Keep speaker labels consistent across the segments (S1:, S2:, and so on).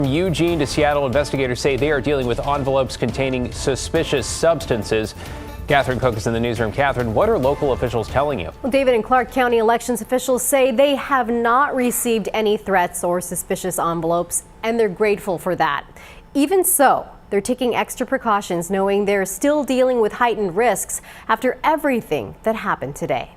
S1: From Eugene to Seattle, investigators say they are dealing with envelopes containing suspicious substances. Catherine Cook is in the newsroom. Catherine, what are local officials telling you?
S2: Well, David, and Clark County elections officials say they have not received any threats or suspicious envelopes, and they're grateful for that. Even so, they're taking extra precautions, knowing they're still dealing with heightened risks after everything that happened today.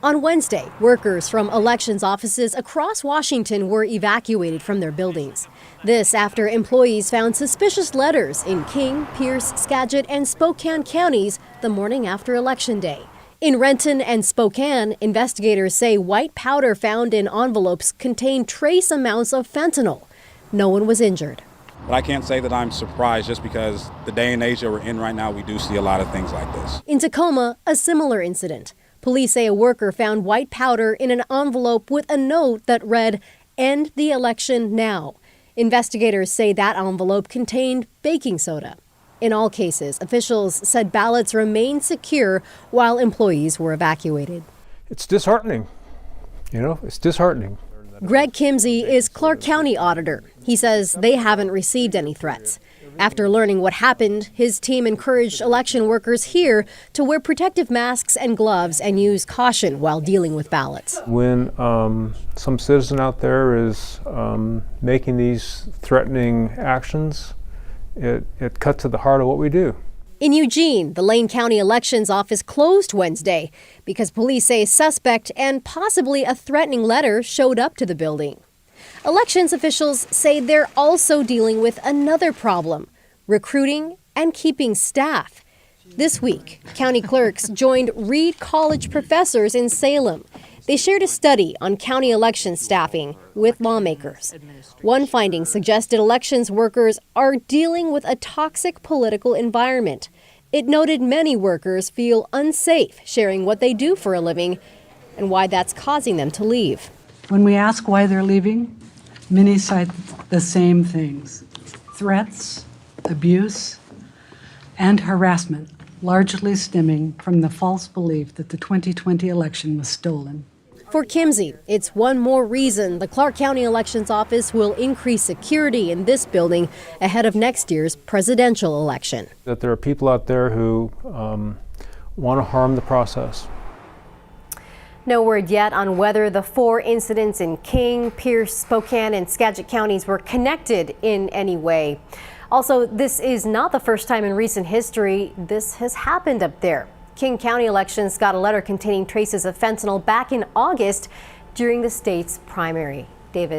S2: On Wednesday, workers from elections offices across Washington were evacuated from their buildings. This after employees found suspicious letters in King, Pierce, Skagit, and Spokane counties the morning after Election Day. In Renton and Spokane, investigators say white powder found in envelopes contained trace amounts of fentanyl. No one was injured.
S3: But I can't say that I'm surprised, just because the day and age that we're in right now, we do see a lot of things like this.
S2: In Tacoma, a similar incident. Police say a worker found white powder in an envelope with a note that read, "End the election now." Investigators say that envelope contained baking soda. In all cases, officials said ballots remained secure while employees were evacuated.
S4: It's disheartening. It's disheartening.
S2: Greg Kimsey is Clark County auditor. He says they haven't received any threats. After learning what happened, his team encouraged election workers here to wear protective masks and gloves and use caution while dealing with ballots.
S4: When some citizen out there is making these threatening actions, it cuts to the heart of what we do.
S2: In Eugene, the Lane County Elections Office closed Wednesday because police say a suspect and possibly a threatening letter showed up to the building. Elections officials say they're also dealing with another problem: recruiting and keeping staff. This week, county clerks joined Reed College professors in Salem. They shared a study on county election staffing with lawmakers. One finding suggested elections workers are dealing with a toxic political environment. It noted many workers feel unsafe sharing what they do for a living and why that's causing them to leave.
S5: When we ask why they're leaving, many cite the same things: threats, abuse, and harassment, largely stemming from the false belief that the 2020 election was stolen.
S2: For Kimsey, it's one more reason the Clark County Elections Office will increase security in this building ahead of next year's presidential election.
S4: That there are people out there who want to harm the process.
S2: No word yet on whether the 4 incidents in King, Pierce, Spokane, and Skagit counties were connected in any way. Also, this is not the first time in recent history this has happened up there. King County elections got a letter containing traces of fentanyl back in August during the state's primary. David.